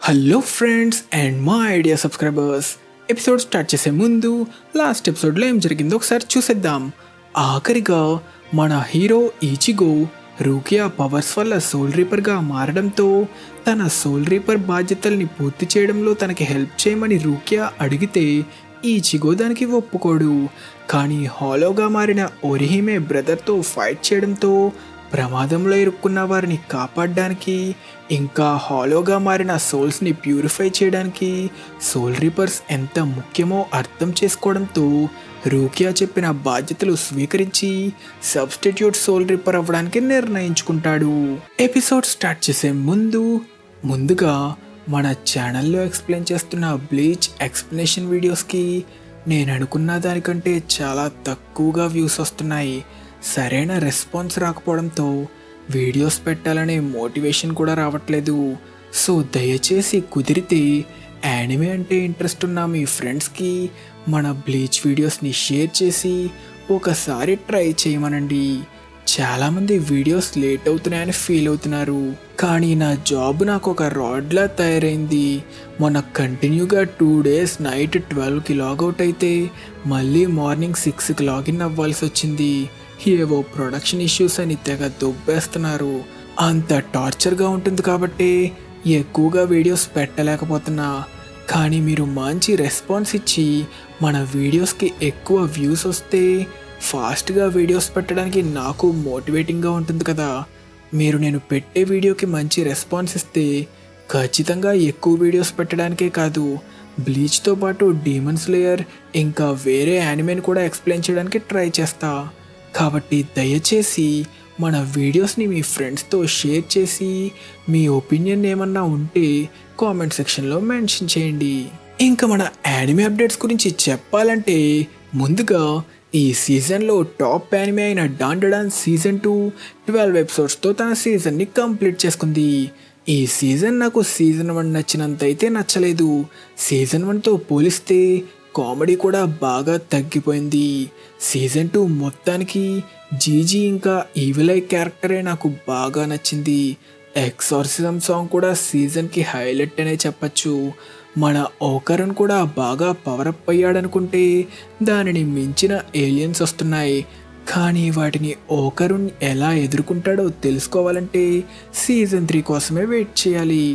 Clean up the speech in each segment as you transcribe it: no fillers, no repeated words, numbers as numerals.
Hello friends and మా idea subscribers, episode start చేసే ముందు లాస్ట్ ఎపిసోడ్లో ఏం జరిగిందో ఒకసారి చూసేద్దాం. ఆఖరిగా మన హీరో ఈచిగో రూకియా పవర్స్ వల్ల సోల్ రీపర్గా మారడంతో తన సోల్ రీపర్ బాధ్యతల్ని పూర్తి చేయడంలో తనకి హెల్ప్ చేయమని రూకియా అడిగితే ఈచిగో దానికి ఒప్పుకోడు. కానీ హాలోగా మారిన ఒరిహిమే బ్రదర్తో ఫైట్ చేయడంతో ప్రమాదంలో ఇరుక్కున్న వారిని కాపాడడానికి, ఇంకా హాలోగా మారిన సోల్స్ని ప్యూరిఫై చేయడానికి సోల్ రీపర్స్ ఎంత ముఖ్యమో అర్థం చేసుకోవడంతో రూకియా చెప్పిన బాధ్యతలు స్వీకరించి సబ్స్టిట్యూట్ సోల్ రీపర్ అవ్వడానికి నిర్ణయించుకుంటాడు. ఎపిసోడ్ స్టార్ట్ చేసే ముందుగా మన ఛానల్లో ఎక్స్ప్లెయిన్ చేస్తున్న బ్లీచ్ ఎక్స్ప్లెనేషన్ వీడియోస్కి నేను అనుకున్న దానికంటే చాలా తక్కువగా వ్యూస్ వస్తున్నాయి. సరైన రెస్పాన్స్ రాకపోవడంతో వీడియోస్ పెట్టాలనే మోటివేషన్ కూడా రావట్లేదు. సో దయచేసి కుదిరితే యానిమే అంటే ఇంట్రెస్ట్ ఉన్న మీ ఫ్రెండ్స్కి మన బ్లీచ్ వీడియోస్ని షేర్ చేసి ఒకసారి ట్రై చేయమనండి. చాలామంది వీడియోస్ లేట్ అవుతున్నాయని ఫీల్ అవుతున్నారు, కానీ నా జాబ్ నాకు ఒక రాడ్లా తయారైంది. మొన్న కంటిన్యూగా 2 days నైట్ 12కి లాగౌట్ అయితే మళ్ళీ మార్నింగ్ 6కి లాగిన్ అవ్వాల్సి వచ్చింది. ఏవో ప్రొడక్షన్ ఇష్యూస్ అని తెగ దుబ్బేస్తున్నారు. అంత టార్చర్గా ఉంటుంది కాబట్టి ఎక్కువగా వీడియోస్ పెట్టలేకపోతున్నా. కానీ మీరు మంచి రెస్పాన్స్ ఇచ్చి మన వీడియోస్కి ఎక్కువ వ్యూస్ వస్తే ఫాస్ట్గా వీడియోస్ పెట్టడానికి నాకు మోటివేటింగ్గా ఉంటుంది కదా. మీరు నేను పెట్టే వీడియోకి మంచి రెస్పాన్స్ ఇస్తే ఖచ్చితంగా ఎక్కువ వీడియోస్ పెట్టడానికే కాదు, బ్లీచ్తో పాటు డీమన్ స్లేయర్ ఇంకా వేరే యానిమేని కూడా ఎక్స్ప్లెయిన్ చేయడానికి ట్రై చేస్తా. కాబట్టి దయచేసి మన వీడియోస్ని మీ ఫ్రెండ్స్తో షేర్ చేసి మీ ఒపీనియన్ ఏమన్నా ఉంటే కామెంట్ సెక్షన్లో మెన్షన్ చేయండి. ఇంకా మన యానిమే అప్డేట్స్ గురించి చెప్పాలంటే ముందుగా ఈ సీజన్లో టాప్ యానిమే అయిన డాండడాన్ సీజన్ 2 12 ఎపిసోడ్స్తో తన సీజన్ని కంప్లీట్ చేసుకుంది. ఈ సీజన్ నాకు సీజన్ 1 నచ్చినంత అయితే నచ్చలేదు. సీజన్ 1తో పోలిస్తే కామెడీ కూడా బాగా తగ్గిపోయింది. సీజన్ 2 మొత్తానికి జీజీ ఇంకా ఈవిలై క్యారెక్టరే నాకు బాగా నచ్చింది. ఎక్సార్సిజం సాంగ్ కూడా సీజన్కి హైలైట్ అనే చెప్పచ్చు. మన ఓకరన్ కూడా బాగా పవరప్ అయ్యాడనుకుంటే దానిని మించిన ఏలియన్స్ వస్తున్నాయి. కానీ వాటిని ఓకరున్ ఎలా ఎదుర్కొంటాడో తెలుసుకోవాలంటే సీజన్ 3 కోసమే వెయిట్ చేయాలి.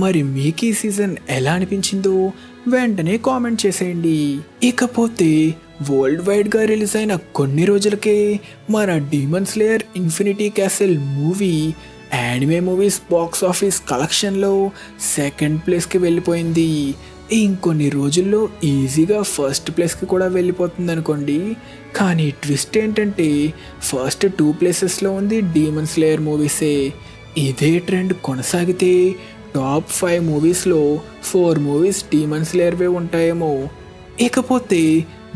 మరి మీకు ఈ సీజన్ ఎలా అనిపించిందో వెంటనే కామెంట్ చేసేయండి. ఇకపోతే వరల్డ్ వైడ్గా రిలీజ్ అయిన కొన్ని రోజులకే మన demon slayer infinity castle movie anime movies box office కలెక్షన్లో 2nd ప్లేస్కి వెళ్ళిపోయింది. ఇంకొన్ని రోజుల్లో ఈజీగా 1st ప్లేస్కి కూడా వెళ్ళిపోతుంది అనుకోండి. కానీ ట్విస్ట్ ఏంటంటే ఫస్ట్ 2 ప్లేసెస్లో ఉంది డీమన్ స్లేయర్ మూవీసే. ఇదే ట్రెండ్ కొనసాగితే టాప్ 5 మూవీస్లో 4 మూవీస్ డీమన్ స్లేయర్వే ఉంటాయేమో. ఇకపోతే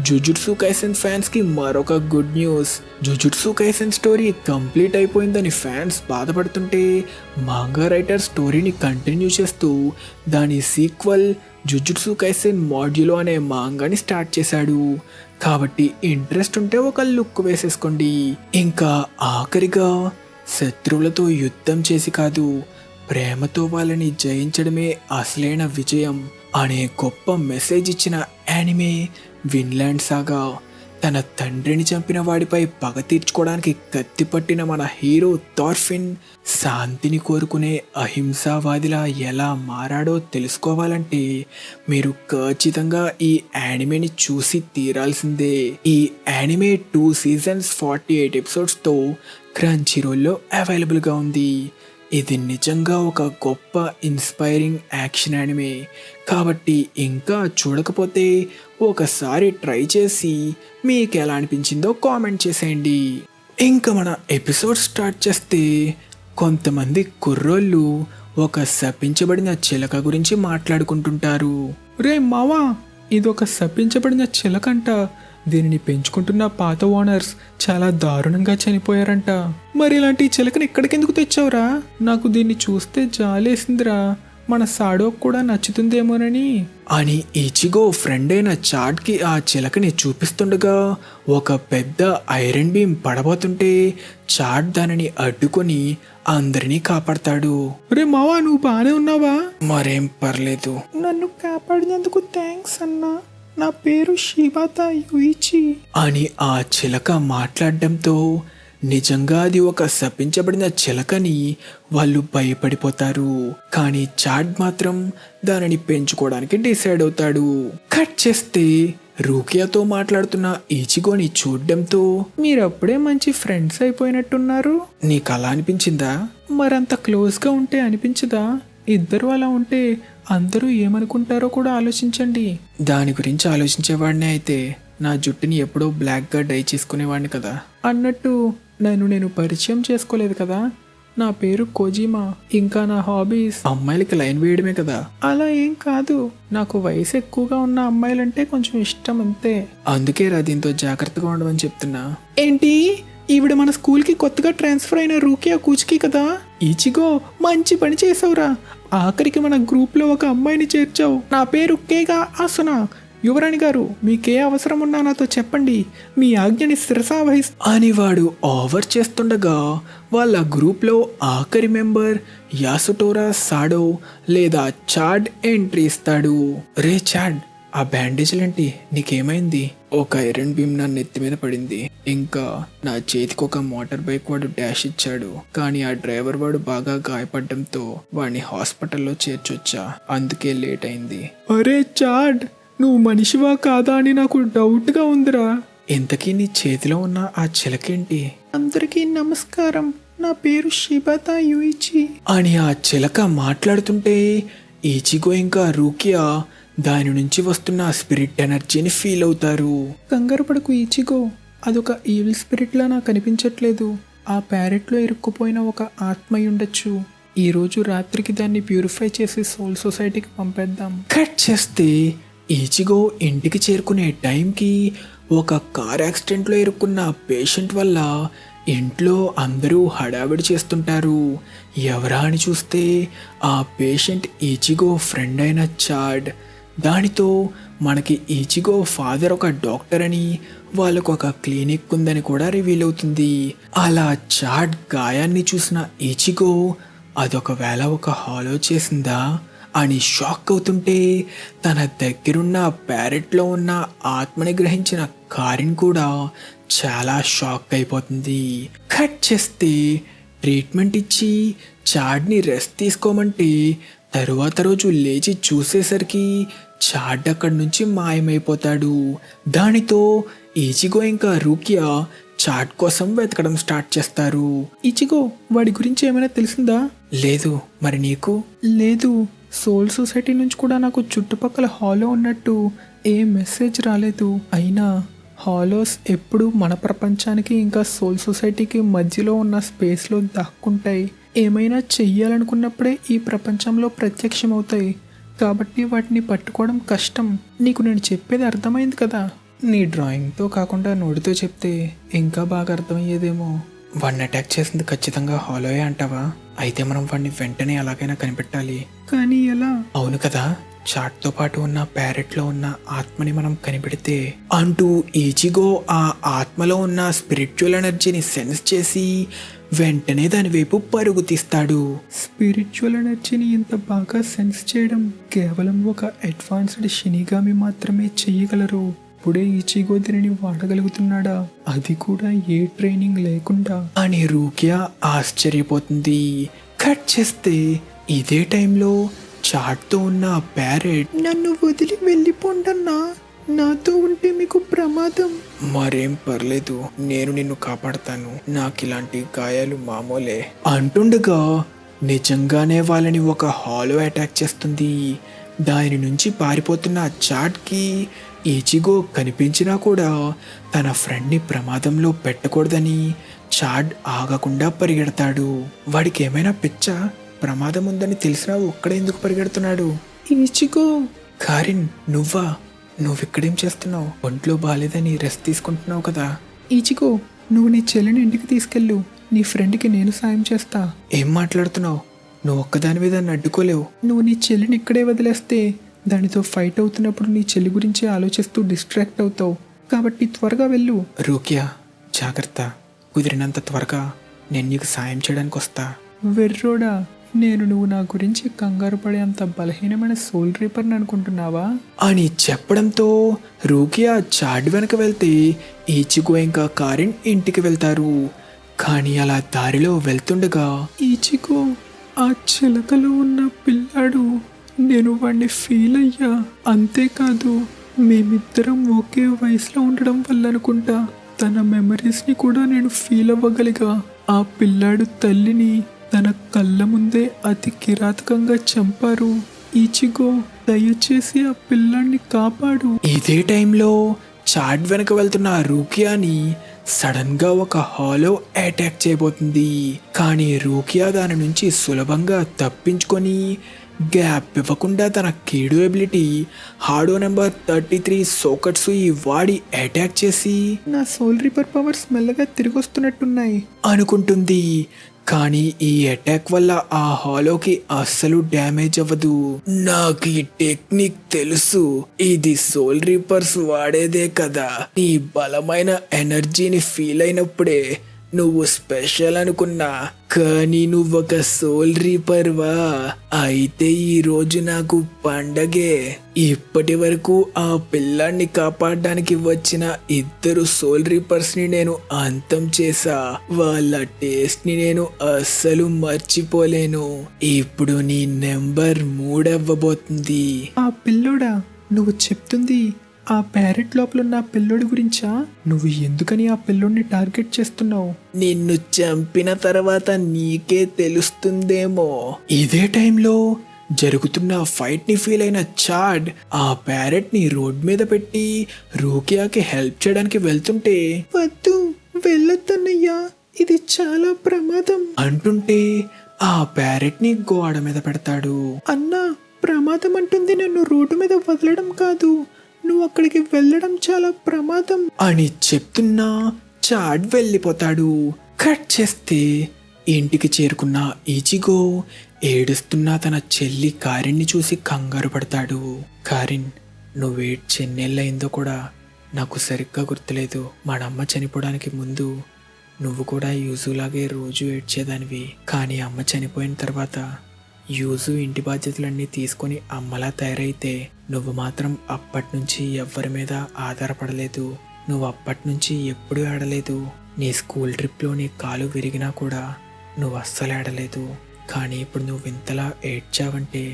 జుజుట్సు కైసెన్ ఫ్యాన్స్కి మరొక good news. Jujutsu Kaisen story complete అయిపోయిందని ఫ్యాన్స్ బాధపడుతుంటే మాంగా రైటర్ స్టోరీని కంటిన్యూ చేస్తూ దాని సీక్వెల్ జుజుట్సు కైసెన్ మాడ్యులో అనే మాంగాని స్టార్ట్ చేశాడు. కాబట్టి ఇంట్రెస్ట్ ఉంటే ఒక లుక్ వేసేసుకోండి. ఇంకా ఆఖరిగా శత్రువులతో యుద్ధం చేసి కాదు, ప్రేమతో వాళ్ళని జయించడమే అసలైన విజయం అనే గొప్ప మెసేజ్ ఇచ్చిన యానిమే విన్లాండ్ సాగా. తన తండ్రిని చంపిన వాడిపై పగ తీర్చుకోవడానికి కత్తి పట్టిన మన హీరో థార్ఫిన్ శాంతిని కోరుకునే అహింసావాదిలా ఎలా మారాడో తెలుసుకోవాలంటే మీరు ఖచ్చితంగా ఈ యానిమేని చూసి తీరాల్సిందే. ఈ యానిమే 2 seasons 48 episodsతో క్రంచీరోల్లో అవైలబుల్గా ఉంది. ఇది నిజంగా ఒక గొప్ప ఇన్స్పైరింగ్ యాక్షన్ యానిమే. కాబట్టి ఇంకా చూడకపోతే ఒకసారి ట్రై చేసి మీకు ఎలా అనిపించిందో కామెంట్ చేసేయండి. ఇంకా మన ఎపిసోడ్ స్టార్ట్ చేస్తే కొంతమంది కుర్రోళ్ళు ఒక శపించబడిన చిలక గురించి మాట్లాడుకుంటుంటారు. రే మావా, ఇది ఒక శపించబడిన చిలకంట. దీనిని పెంచుకుంటున్న పాత ఓనర్స్ చాలా దారుణంగా చనిపోయారంట. మరి ఇలాంటి చిలకని ఇక్కడికెందుకు తెచ్చావురా? నాకు దీన్ని చూస్తే జాలేసిందిరా. మన సాడోకు కూడా నచ్చుతుందేమోనని అని ఈచిగో ఫ్రెండ్ అయిన చాడ్కి ఆ చిలకని చూపిస్తుండగా ఒక పెద్ద ఐరన్ బీమ్ పడబోతుంటే చాడ్ దానిని అడ్డుకొని అందరినీ కాపాడతాడు. రే మావా, నువ్వు బానే ఉన్నావా? మరేం పర్లేదు. నన్ను కాపాడినందుకు థ్యాంక్స్ అన్నా. నా పేరు షిబాతా యుయిచి అని ఆ చిలక మాట్లాడడంతో నిజంగా అది ఒక శపించబడిన చిలకని వాళ్ళు భయపడిపోతారు. కానీ చాడ్ మాత్రం దానిని పెంచుకోవడానికి డిసైడ్ అవుతాడు. కట్ చేస్తే రూకియాతో మాట్లాడుతున్న ఈచిగోని చూడ్డంతో మీరప్పుడే మంచి ఫ్రెండ్స్ అయిపోయినట్టున్నారు. నీకు అలా అనిపించిందా? మరంత క్లోజ్గా ఉంటే అనిపించదా? ఇద్దరు అలా ఉంటే అందరూ ఏమనుకుంటారో కూడా ఆలోచించండి. దాని గురించి ఆలోచించేవాడిని అయితే నా జుట్టుని ఎప్పుడో బ్లాక్గా డై చేసుకునేవాడిని కదా. అన్నట్టు నేను పరిచయం చేసుకోలేదు కదా. నా పేరు కోజిమా. ఇంకా నా హాబీస్ అమ్మాయిలకి లైన్ వేయడమే కదా. అలా ఏం కాదు, నాకు వయసు ఎక్కువగా ఉన్న అమ్మాయిలంటే కొంచెం ఇష్టం అంతే. అందుకే రా దీంతో జాగ్రత్తగా ఉండమని చెప్తున్నా. ఏంటి, ఈవిడ మన స్కూల్కి కొత్తగా ట్రాన్స్ఫర్ అయిన రూకియా కూచికి కదా? ఈచిగో, మంచి పని చేసావురా. ఆఖరికి మన గ్రూప్లో ఒక అమ్మాయిని చేర్చావు. నా పేరు కేగా ఆసునా. యువరాణి గారు, మీకే అవసరం ఉన్నా నాతో చెప్పండి, మీ ఆజ్ఞని శిరసా అని వాడు ఓవర్ చేస్తుండగా వాళ్ళ గ్రూప్లో ఆఖరి మెంబర్ యాసుటోరా సాడో లేదా చాడ్ ఎంట్రీ ఇస్తాడు. రే చాడ్, ఆ బ్యాండేజ్లేంటి? నీకేమైంది? ఒక ఐరన్ బీమ్ నా నెత్తి మీద పడింది. ఇంకా నా చేతికి ఒక మోటార్ బైక్ వాడు డాష్ ఇచ్చాడు. కానీ ఆ డ్రైవర్ వాడు బాగా గాయపడడంతో వాడిని హాస్పిటల్లో చేర్చొచ్చా. అందుకే లేట్ అయింది. అరే చాడ్, నువ్వు మనిషివా కాదా అని నాకు డౌట్గా ఉందిరా. ఇంతకీ నీ చేతిలో ఉన్న ఆ చిలకేంటి? అందరికీ నమస్కారం, నా పేరు షిబాతా యుయిచి అని ఆ చిలక మాట్లాడుతుంటే ఈచిగో ఇంకా రూకియా దాని నుంచి వస్తున్న స్పిరిట్ ఎనర్జీని ఫీల్ అవుతారు. కంగారు పడకు ఈచిగో, అదొక ఈవిల్ స్పిరిట్లా నాకు అనిపించట్లేదు. ఆ ప్యారెట్లో ఇరుక్కుపోయిన ఒక ఆత్మ ఉండొచ్చు. ఈరోజు రాత్రికి దాన్ని ప్యూరిఫై చేసి సోల్ సొసైటీకి పంపేద్దాం. కట్ చేస్తే ఈచిగో ఇంటికి చేరుకునే టైంకి ఒక కార్ యాక్సిడెంట్లో ఇరుక్కున్న పేషెంట్ వల్ల ఇంట్లో అందరూ హడావిడి చేస్తుంటారు. ఎవరా అని చూస్తే ఆ పేషెంట్ ఈచిగో ఫ్రెండ్ అయిన చాడ్. దానితో మనకి ఈచిగో ఫాదర్ ఒక డాక్టర్ అని, వాళ్ళకు ఒక క్లినిక్ ఉందని కూడా రివీల్ అవుతుంది. అలా చాడ్ గాయాన్ని చూసిన ఈచిగో అదొకవేళ ఒక హాలో చేసిందా అని షాక్ అవుతుంటే తన దగ్గరున్న ప్యారెట్లో ఉన్న ఆత్మని గ్రహించిన కారిన్ కూడా చాలా షాక్ అయిపోతుంది. కట్ చేస్తే ట్రీట్మెంట్ ఇచ్చి చాడ్ని రెస్ట్ తీసుకోమంటే తరువాత రోజు లేచి చూసేసరికి చాడ్ అక్కడి నుంచి మాయమైపోతాడు. దానితో ఈచిగో ఇంకా రూకియా చాడ్ కోసం వెతకడం స్టార్ట్ చేస్తారు. ఈచిగో, వాడి గురించి ఏమైనా తెలిసిందా? లేదు. మరి నీకు? లేదు. సోల్ సొసైటీ నుంచి కూడా నాకు చుట్టుపక్కల హాలో ఉన్నట్టు ఏ మెసేజ్ రాలేదు. అయినా హాలోస్ ఎప్పుడు మన ప్రపంచానికి ఇంకా సోల్ సొసైటీకి మధ్యలో ఉన్న స్పేస్లో దాక్కుంటాయి. ఏమైనా చెయ్యాలనుకున్నప్పుడే ఈ ప్రపంచంలో ప్రత్యక్షమవుతాయి. కాబట్టి వాటిని పట్టుకోవడం కష్టం. నీకు నేను చెప్పేది అర్థమైంది కదా? నీ డ్రాయింగ్తో కాకుండా నోటితో చెప్తే ఇంకా బాగా అర్థమయ్యేదేమో. వాడిని అటాక్ చేసింది ఖచ్చితంగా హాలోయే అంటావా? అయితే మనం వాడిని వెంటనే ఎలాగైనా కనిపెట్టాలి. కానీ ఎలా? అవును కదా, చాట్తో పాటు ఉన్న ప్యారెట్లో ఉన్న ఆత్మని మనం కనిపెడితే అంటూ ఈచిగో ఆ ఆత్మలో ఉన్న స్పిరిచువల్ ఎనర్జీని సెన్స్ చేసి వెంటనే దాని వైపు పరుగు తీస్తాడు. స్పిరిచువల్ ఎనర్జీని ఇంత బాగా సెన్స్ చేయడం కేవలం ఒక అడ్వాన్స్డ్ షినిగామి మాత్రమే చెయ్యగలరు. ఇప్పుడే ఈచిగో దీనిని వాడగలుగుతున్నాడా, అది కూడా ఏ ట్రైనింగ్ లేకుండా అని రూకియా ఆశ్చర్యపోతుంది. కట్ చేస్తే ఇదే టైంలో చాట్తో ఉన్న ప్యారెట్, నన్ను వదిలి వెళ్ళిపోండన్నా, నాతో ఉంటే మీకు ప్రమాదం. మరేం పర్లేదు, నేను నిన్ను కాపాడతాను, నాకు ఇలాంటి గాయాలు మామూలే అంటుండగా నిజంగానే వాళ్ళని ఒక హాలో అటాక్ చేస్తుంది. దాని నుంచి పారిపోతున్న చాట్కి ఈచిగో కనిపించినా కూడా తన ఫ్రెండ్ని ప్రమాదంలో పెట్టకూడదని చాడ్ ఆగకుండా పరిగెడతాడు. వాడికి ఏమైనా పిచ్చా? ప్రమాదం ఉందని తెలిసినా ఒక్కడే ఎందుకు పరిగెడుతున్నాడు? ఈచిగో. కారిన్, నువ్వా? నువ్విక్కడేం చేస్తున్నావు? ఒంట్లో బాలేదని రెస్ట్ తీసుకుంటున్నావు కదా. ఈచిగో, నువ్వు నీ చెల్లిని ఇంటికి తీసుకెళ్ళు, నీ ఫ్రెండ్కి నేను సాయం చేస్తా. ఏం మాట్లాడుతున్నావు? నువ్వు ఒక్కదాని మీద అడ్డుకోలేవు. నువ్వు నీ చెల్లిని ఇక్కడే వదిలేస్తే దానితో ఫైట్ అవుతున్నప్పుడు నీ చెల్లి గురించి ఆలోచిస్తూ డిస్ట్రాక్ట్ అవుతావు. కాబట్టి త్వరగా వెళ్ళు. రూకియా, జాగ్రత్త. కుదిరినంత త్వరగా నేను నీకు సాయం చేయడానికి వస్తా. వెర్రోడా, నువ్వు నా గురించి కంగారు పడే అంత బలహీనమైన సోల్ రీపర్ని అనుకుంటున్నావా అని చెప్పడంతో రూకియా చాడ్ వెనక వెళ్తే ఈచిగో ఇంకా కారిన్ ఇంటికి వెళ్తారు. కానీ అలా దారిలో వెళ్తుండగా, ఈచిగో, ఆ చిలకలో ఉన్న పిల్లాడు, నేను వాడిని ఫీల్ అయ్యా. అంతేకాదు, మేమిద్దరం ఒకే వయసులో ఉండడం వల్ల అనుకుంటా తన మెమరీస్ని కూడా నేను ఫీల్ అవ్వగలిగా. ఆ పిల్లాడు తల్లిని తన కళ్ళ ముందే అతి కిరాతకంగా చంపారు. ఈచిగో, దయచేసి ఆ పిల్లాడిని కాపాడు. ఇదే టైంలో చాడ్ వెనక వెళ్తున్న రూకియాని సడన్ గా ఒక హాలో అటాక్ చేయబోతుంది. కానీ రూకియా దాని నుంచి సులభంగా తప్పించుకొని గ్యాప్ ఇవ్వకుండా తన కీడు ఎబిలిటీ హాడో నెంబర్ 33 సోకట్సు వాడి అటాక్ చేసి నా సోల్ రీపర్ పవర్స్ మెల్లగా తిరిగి వస్తున్నట్టున్నాయి అనుకుంటుంది. కానీ ఈ అటాక్ వల్ల ఆ హాలోకి అస్సలు డ్యామేజ్ అవ్వదు. నాకు ఈ టెక్నిక్ తెలుసు, ఇది సోల్ రీపర్స్ వాడేదే కదా. నీ బలమైన ఎనర్జీని ఫీల్ అయినప్పుడే నువ్వు స్పెషల్ అనుకున్నా, కానీ నువ్వొక సోల్ రీపర్ వా. అయితే ఈ రోజు నాకు పండగే. ఇప్పటి వరకు ఆ పిల్లాన్ని కాపాడడానికి వచ్చిన 2 సోల్ రీపర్స్ ని నేను అంతం చేసా. వాళ్ళ టేస్ట్ ని నేను అస్సలు మర్చిపోలేను. ఇప్పుడు నీ నెంబర్ 3 అవ్వబోతుంది. ఆ పిల్లోడా, నువ్వు చెప్తుంది ఆ ప్యారెట్ లోపల ఉన్న పిల్లోడి గురించా? నువ్వు ఎందుకని ఆ పిల్లోడిని టార్గెట్ చేస్తున్నావు? నిన్ను చంపిన తర్వాత నీకే తెలుస్తుందేమో. ఇదే టైంలో జరుగుతున్న ఫైట్ ని ఫీల్ అయిన చాడ్ ఆ ప్యారెట్ ని రోడ్ మీద పెట్టి రూకియాకి హెల్ప్ చేయడానికి వెళ్తుంటే, వద్దు, వెళ్ళొద్దన్నయ్యా, ఇది చాలా ప్రమాదం అంటుంటే ఆ ప్యారెట్ ని గోడ మీద పెడతాడు. అన్నా, ప్రమాదం అంటుంది నన్ను రోడ్డు మీద వదలడం కాదు, నువ్వు అక్కడికి వెళ్ళడం చాలా ప్రమాదం అని చెప్తున్నా చాడ్ వెళ్ళిపోతాడు. కట్ చేస్తే ఇంటికి చేరుకున్న ఈచిగో ఏడుస్తున్న తన చెల్లి కారిన్ని చూసి కంగారు పడతాడు. కారిన్, నువ్వేడ్చి ఎన్నేళ్ళయిందో కూడా నాకు సరిగ్గా గుర్తులేదు. మా చనిపోవడానికి ముందు నువ్వు కూడా యూజులాగే రోజు ఏడ్చేదానివి. కానీ అమ్మ చనిపోయిన తర్వాత యూజు ఇంటి బాధ్యతలన్నీ తీసుకొని అమ్మలా తయారైతే నువ్వు మాత్రం అప్పటి నుంచి ఎవ్వరి మీద ఆధారపడలేదు. నువ్వు అప్పటి నుంచి ఎప్పుడూ ఆడలేదు. నీ స్కూల్ ట్రిప్లో నీ కాలు విరిగినా కూడా నువ్వు అస్సలు ఆడలేదు. కానీ ఇప్పుడు నువ్వు ఇంతలా ఏడ్చావంటే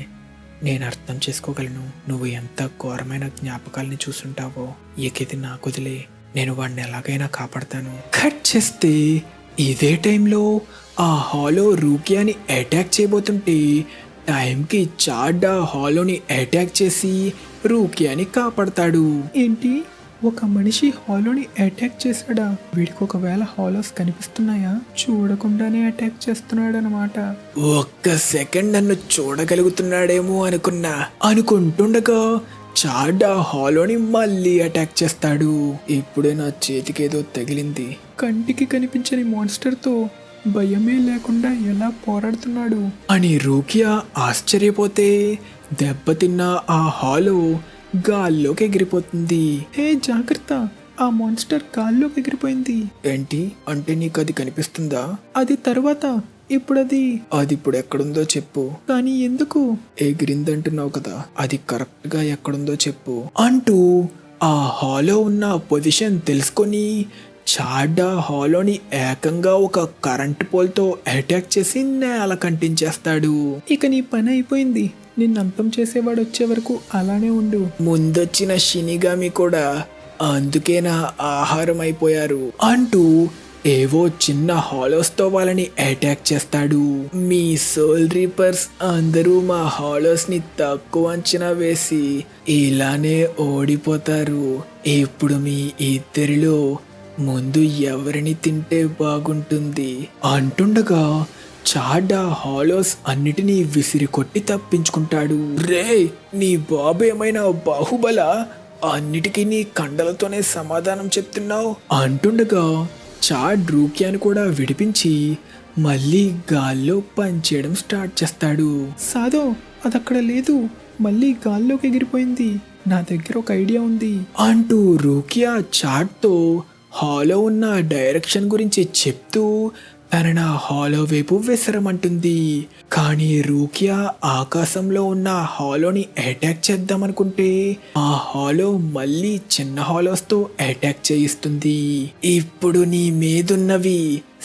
నేను అర్థం చేసుకోగలను. నువ్వు ఎంత ఘోరమైన జ్ఞాపకాలని చూసుంటావో. ఇది నాకు వదిలే, నేను వాడిని ఎలాగైనా కాపాడతాను. కట్ చేస్తే ఇదే టైంలో ఆ హాలో రూకియాని అటాక్ చేయబోతుంటే టైంకి చాడ్ ఆ హాలోని అటాక్ చేసి రూకియాని కాపాడతాడు. ఏంటి, ఒక మనిషి హాలోని అటాక్ చేశాడా? వీడికి ఒకవేళ హాలోస్ కనిపిస్తున్నాయా? చూడకుండానే అటాక్ చేస్తున్నాడు అనమాట. ఒక్క సెకండ్ నన్ను చూడగలుగుతున్నాడేమో అనుకుంటుండగా చాడ్ ఆ హాలోని మళ్ళీ అటాక్ చేస్తాడు. ఇప్పుడే నా చేతికేదో తగిలింది. కంటికి కనిపించని మాన్స్టర్తో భయమే లేకుండా ఎలా పోరాడుతున్నాడు అని రూకియా ఆశ్చర్యపోతే దెబ్బతిన్న ఆ హాలో గాల్లోకి ఎగిరిపోతుంది. హే జాగ్రత్త, ఆ మాన్స్టర్ గాల్లోకి ఎగిరిపోయింది. ఏంటి అంటే నీకు అది కనిపిస్తుందా? అది తర్వాత. ఇప్పుడు ఎక్కడుందో చెప్పు. కానీ ఎందుకు? ఎగిరిందంటున్నావు కదా, అది కరెక్ట్ గా ఎక్కడుందో చెప్పు అంటూ ఆ హాలో ఉన్న పొజిషన్ తెలుసుకొని చాడ్ ఆ హాలోని ఏకంగా ఒక కరెంట్ పోల్తో అటాక్ చేసి నేల కంటించేస్తాడు. ఇక నీ పని అయిపోయింది. నిన్ను అంతం చేసేవాడు వచ్చే వరకు అలానే ఉండు. ముందొచ్చిన షినిగామి కూడా అందుకే నా ఆహారం అయిపోయారు అంటూ ఏవో చిన్న హాలోస్తో వాళ్ళని అటాక్ చేస్తాడు. మీ సోల్ రీపర్స్ అందరూ మా హాలోస్ ని తక్కువ అంచనా వేసి ఇలానే ఓడిపోతారు. ఇప్పుడు మీ ఇద్దరిలో ముందు ఎవరిని తింటే బాగుంటుంది అంటుండగా చాడ్ ఆ హాలోస్ అన్నిటినీ విసిరి కొట్టి తప్పించుకుంటాడు. రే, నీ బాబు ఏమైనా బాహుబల? అన్నిటికీ నీ కండలతోనే సమాధానం చెప్తున్నావు అంటుండగా చాడ్ రూకియాని కూడా విడిపించి మళ్ళీ గాల్లో పనిచేయడం స్టార్ట్ చేస్తాడు. సాదో అదక్కడ లేదు, మళ్ళీ గాల్లోకి ఎగిరిపోయింది, నా దగ్గర ఒక ఐడియా ఉంది అంటూ రూకియా చాట్తో హాలో ఉన్న డైరెక్షన్ గురించి చెప్తూ తనని ఆ హాలో వైపు విసరమంటుంది. కానీ రూకియా ఆకాశంలో ఉన్న హాలోని అటాక్ చేద్దామనుకుంటే ఆ హాలో మళ్ళీ చిన్న హాలోస్తో అటాక్ చేయిస్తుంది. ఇప్పుడు నీ మీదున్నవి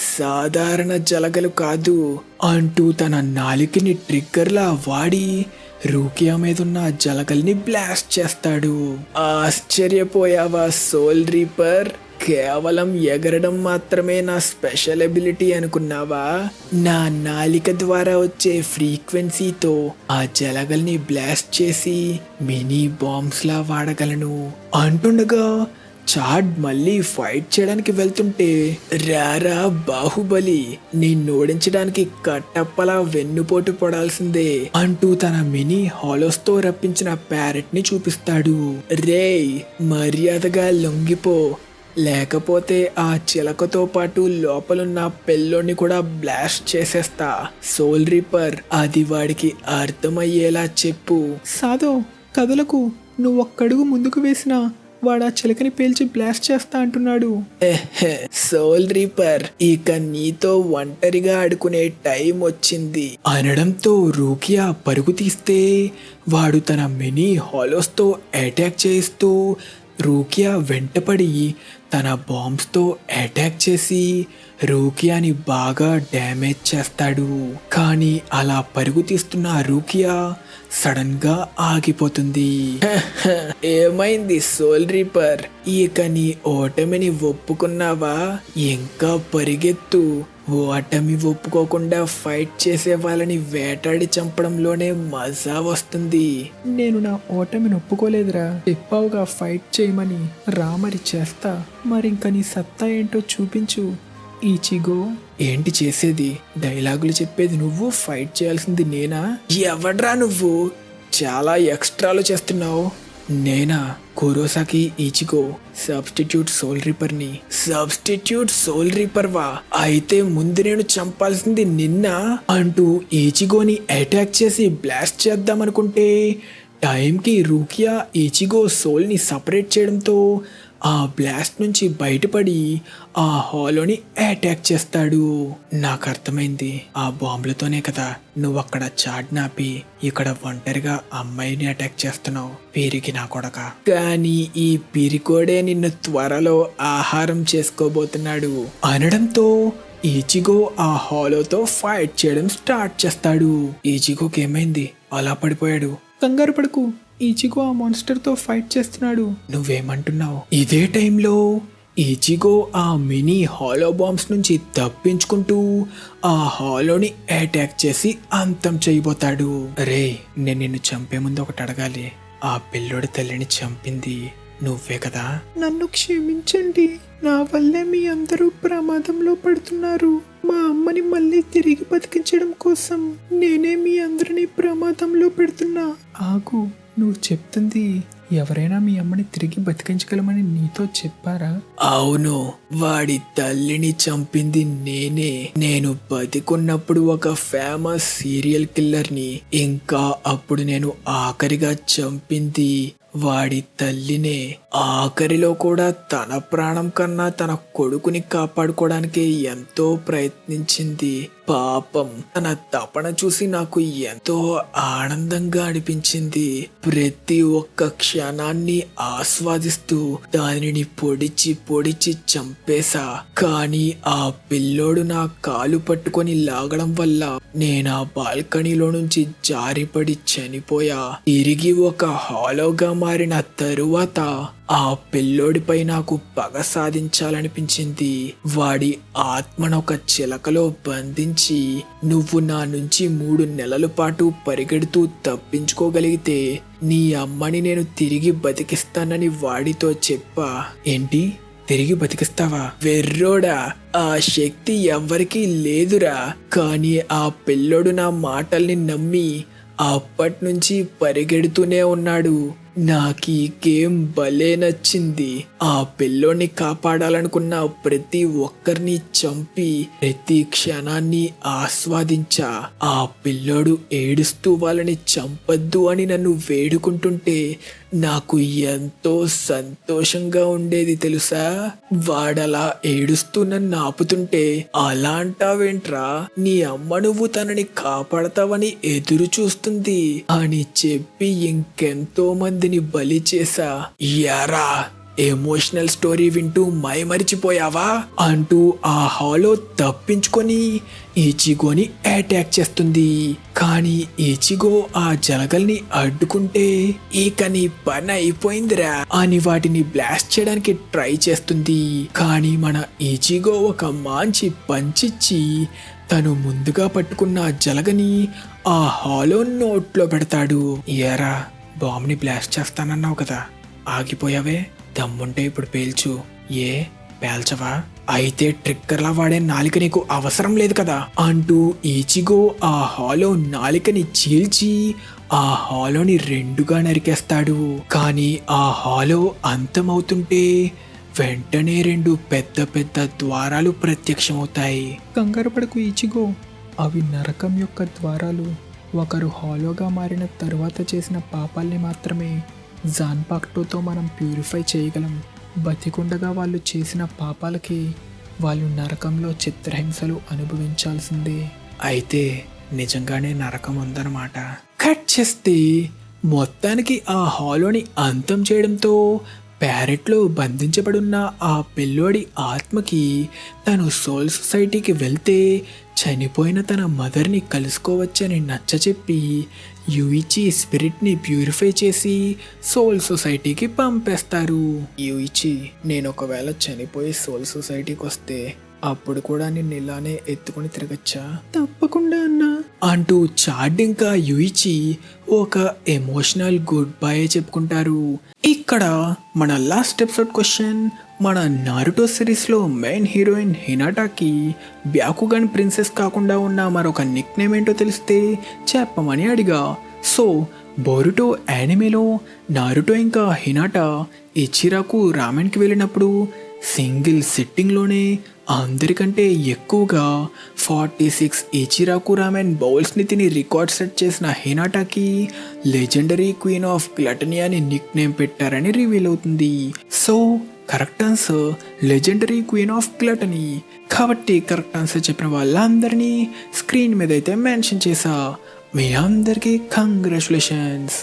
సాధారణ జలగలు కాదు అంటూ తన నాలికని ట్రిగ్గర్లా వాడి రూకియా మీదున్న జలగల్ని బ్లాస్ట్ చేస్తాడు. ఆశ్చర్యపోయావా సోల్ రీపర్? కేవలం ఎగరడం మాత్రమే నా స్పెషల్ ఎబిలిటీ అనుకున్నావా? నా నాలిక ద్వారా వచ్చే ఫ్రీక్వెన్సీతో ఆ జలగల్ని బ్లాస్ట్ చేసి మినీ బాంబ్స్ లా వాడగలను అంటుండగా చాడ్ మళ్ళీ ఫైట్ చేయడానికి వెళ్తుంటే, రారా బాహుబలి, నిన్ను ఓడించడానికి కట్టప్పలా వెన్నుపోటు పడాల్సిందే అంటూ తన మినీ హాలోస్తో రప్పించిన ప్యారెట్ ని చూపిస్తాడు. రేయ్, మర్యాదగా లొంగిపో, లేకపోతే ఆ చిలకతో పాటు లోపలున్న పెల్లోని కూడా బ్లాస్ట్ చేసేస్తా. సోల్ రీపర్, అది వాడికి అర్థమయ్యేలా చెప్పు. సాదో కదలకు, నువ్వు ఒక్కడుగు ముందుకు వేసినా వాడు ఆ చిలకని పేల్చి బ్లాస్ట్ చేస్తా అంటున్నాడు. సోల్ రీపర్, ఇక నీతో ఒంటరిగా ఆడుకునే టైం వచ్చింది అనడంతో రూకియా పరుగు తీస్తే వాడు తన మినీ హాలోస్తో అటాక్ చేస్తూ రూకియా వెంటపడి తన బాంబ్స్తో అటాక్ చేసి రూకియాని బాగా డ్యామేజ్ చేస్తాడు. కానీ అలా పరుగు తీస్తున్న రూకియా సడన్ గా ఆగిపోతుంది. ఏమైంది సోల్ రీపర్, ఇక నీ ఓటమిని ఒప్పుకున్నావా? ఇంకా పరిగెత్తు. ఓటమి ఒప్పుకోకుండా ఫైట్ చేసే వాళ్ళని వేటాడి చంపడంలోనే మజా వస్తుంది. నేను నా ఓటమిని ఒప్పుకోలేదురా, చెప్పావుగా ఫైట్ చేయమని, రామరి చేస్తా. మరింక నీ సత్తా ఏంటో చూపించు. ఈచిగో. ఏంటి చేసేది? డైలాగులు చెప్పేది నువ్వు, ఫైట్ చేయాల్సింది నేనా? ఎవడ్రా నువ్వు? చాలా ఎక్స్ట్రాలు చేస్తున్నావు. నేనా? కురోసాకి ఈచిగో, సబ్స్టిట్యూట్ సోల్ రీపర్ ని. సబ్స్టిట్యూట్ సోల్ రీపర్ వా? అయితే ముందు నేను చంపాల్సింది నిన్న అంటూ ఈచిగోని అటాక్ చేసి బ్లాస్ట్ చేద్దామనుకుంటే టైంకి రూకియా ఈచిగో సోల్ ని సపరేట్ చేయడంతో ఆ బ్లాస్ట్ నుంచి బయటపడి ఆ హాలోని అటాక్ చేస్తాడు. నాకు అర్థమైంది, ఆ బాంబులతోనే కదా నువ్వు అక్కడ చాడ్నాపి ఇక్కడ ఒంటరిగా అమ్మాయిని అటాక్ చేస్తున్నావు, పీరికి నా కొడక. కానీ ఈ పీరికోడే నిన్ను త్వరలో ఆహారం చేసుకోబోతున్నాడు అనడంతో ఈచిగో ఆ హాలోతో ఫైట్ చేయడం స్టార్ట్ చేస్తాడు. ఈచిగోకి ఏమైంది, అలా పడిపోయాడు? కంగారు పడుకు, ఈచిగో ఆ మాన్స్టర్తో ఫైట్ చేస్తున్నాడు. నువ్వేమంటున్నావు? ఇదే టైంలో ఈచిగో ఆ మినీ హాలో బాంబ్స్ నుంచి తప్పించుకుంటూ ఆ హాలోని అటాక్ చేసి అంతం చేయబోతాడు. రే, నేను నిన్ను చంపే ముందు ఒకటి అడగాలి. ఆ పిల్లోడి తల్లిని చంపింది నువ్వే కదా? నన్ను క్షమించండి, నా వల్లే మీ అందరూ ప్రమాదంలో పడుతున్నారు. మా అమ్మని మళ్ళీ తిరిగి బతికించడం కోసం నేనే మీ అందరినీ ప్రమాదంలో పెడుతున్నా. ఆగు, నువ్వు చెప్తుంది ఎవరైనా మీ అమ్మని తిరిగి బతికించగలమని నీతో చెప్పారా? అవును, వాడి తల్లిని చంపింది నేనే. నేను బతికున్నప్పుడు ఒక ఫేమస్ సీరియల్ కిల్లర్ని, ఇంకా అప్పుడు నేను ఆఖరిగా చంపింది వాడి తల్లినే. ఆఖరిలో కూడా తన ప్రాణం కన్నా తన కొడుకుని కాపాడుకోవడానికి ఎంతో ప్రయత్నించింది. పాపం, తన తపన చూసి నాకు ఎంతో ఆనందంగా అనిపించింది. ప్రతి ఒక్క క్షణాన్ని ఆస్వాదిస్తూ దానిని పొడిచి పొడిచి చంపేశా. కానీ ఆ పిల్లోడు నా కాలు పట్టుకొని లాగడం వల్ల నేను ఆ బాల్కనీలో నుంచి జారిపడి చనిపోయా. తిరిగి ఒక హాలోగా మారిన తరువాత ఆ పిల్లోడిపై నాకు పగ సాధించాలనిపించింది. వాడి ఆత్మను ఒక చిలకలో బంధించి నువ్వు నా నుంచి 3 నెలల పాటు పరిగెడుతూ తప్పించుకోగలిగితే నీ అమ్మని నేను తిరిగి బతికిస్తానని వాడితో చెప్పా. ఏంటి, తిరిగి బతికిస్తావా? వెర్రోడా, ఆ శక్తి ఎవ్వరికీ లేదురా. కానీ ఆ పిల్లోడు నా మాటల్ని నమ్మి అప్పటి నుంచి పరిగెడుతూనే ఉన్నాడు. నాకు ఈ గేమ్ భలే నచ్చింది. ఆ పిల్లోని కాపాడాలనుకున్న ప్రతి ఒక్కరిని చంపి ప్రతి క్షణాన్ని ఆస్వాదించా. ఆ పిల్లోడు ఏడుస్తూ వాళ్ళని చంపద్దు అని నన్ను వేడుకుంటుంటే నాకు ఎంతో సంతోషంగా ఉండేది తెలుసా. వాడలా ఏడుస్తూ నన్ను ఆపుతుంటే అలా అంటావేంట్రా, నీ అమ్మ నువ్వు తనని కాపాడతావని ఎదురు చూస్తుంది అని చెప్పి ఇంకెంతో మందిని బలి చేశా. యారా ఎమోషనల్ స్టోరీ వింటూ మైమరిచిపోయావా అంటూ ఆ హాలో తప్పించుకొని ఈచిగోని అటాక్ చేస్తుంది. కానీ ఈచిగో ఆ జలగల్ని అడ్డుకుంటే ఇక నీ పని అయిపోయిందిరా అని వాటిని బ్లాస్ట్ చేయడానికి ట్రై చేస్తుంది. కానీ మన ఈచిగో ఒక మంచి పంచిచ్చి తను ముందుగా పట్టుకున్న జలగని ఆ హాలో నోట్లో పెడతాడు. ఏరా బాంబుని బ్లాస్ట్ చేస్తానన్నావు కదా, ఆగిపోయావే, దమ్ముంటే ఇప్పుడు పేల్చు. ఏ పేల్చవా? అయితే ట్రిక్కర్లా వాడే నాలిక నీకు అవసరం లేదు కదా అంటూ ఈచిగో ఆ హాలో నాలికని చీల్చి ఆ హాలోని రెండుగా నరికేస్తాడు. కానీ ఆ హాలో అంతమవుతుంటే వెంటనే రెండు పెద్ద పెద్ద ద్వారాలు ప్రత్యక్షమవుతాయి. కంగారు పడకు ఈచిగో, అవి నరకం యొక్క ద్వారాలు. ఒకరు హాలోగా మారిన తరువాత చేసిన పాపాల్ని మాత్రమే జాన్పాక్టోతో మనం ప్యూరిఫై చేయగలం. బతికుండగా వాళ్ళు చేసిన పాపాలకి వాళ్ళు నరకంలో చిత్రహింసలు అనుభవించాల్సిందే. అయితే నిజంగానే నరకం ఉందన్నమాట. కట్ చేస్తే మొత్తానికి ఆ హాలోని అంతం చేయడంతో ప్యారెట్లో బంధించబడున్న ఆ పిల్లోడి ఆత్మకి తను సోల్ సొసైటీకి వెళ్తే చనిపోయిన తన మదర్ని కలుసుకోవచ్చని నచ్చచెప్పి యూయిచి స్పిరిట్ని ప్యూరిఫై చేసి సోల్ సొసైటీకి పంపేస్తారు. యూయిచి, నేను ఒకవేళ చనిపోయి సోల్ సొసైటీకి వస్తే అప్పుడు కూడా నిన్ను ఇలానే ఎత్తుకుని తిరగచ్చా? తప్పకుండా అన్నా అంటూ చాడ్ ఇంకా యూయిచి ఒక ఎమోషనల్ గుడ్ బై చెప్పుకుంటారు. ఇక్కడ మన లాస్ట్ ఎపిసోడ్ క్వశ్చన్, మన నారుటో సిరీస్లో మెయిన్ హీరోయిన్ హినాటాకి బ్యాకుగన్ ప్రిన్సెస్ కాకుండా ఉన్న మరొక నిక్ నేమ్ ఏంటో తెలిస్తే చెప్పమని అడిగా. సో బోరుటో యానిమేలో నారుటో ఇంకా హినాటా ఇచిరాకు రామెన్కి వెళ్ళినప్పుడు సింగిల్ సిట్టింగ్లోనే అందరికంటే ఎక్కువగా 46 ఇచిరాకు రామెన్ బౌల్స్ని తిని రికార్డ్ సెట్ చేసిన హినాటాకి లెజెండరీ క్వీన్ ఆఫ్ గ్లటనీ అని నిక్ నేమ్ పెట్టారని రివీల్ అవుతుంది. So correct answer legendary queen of gluttony. కాబట్టి కరెక్ట్ ఆన్సర్ చెప్పిన వాళ్ళందరినీ స్క్రీన్ మీద అయితే మెన్షన్ చేశా. మీ అందరికీ కంగ్రాచులేషన్స్.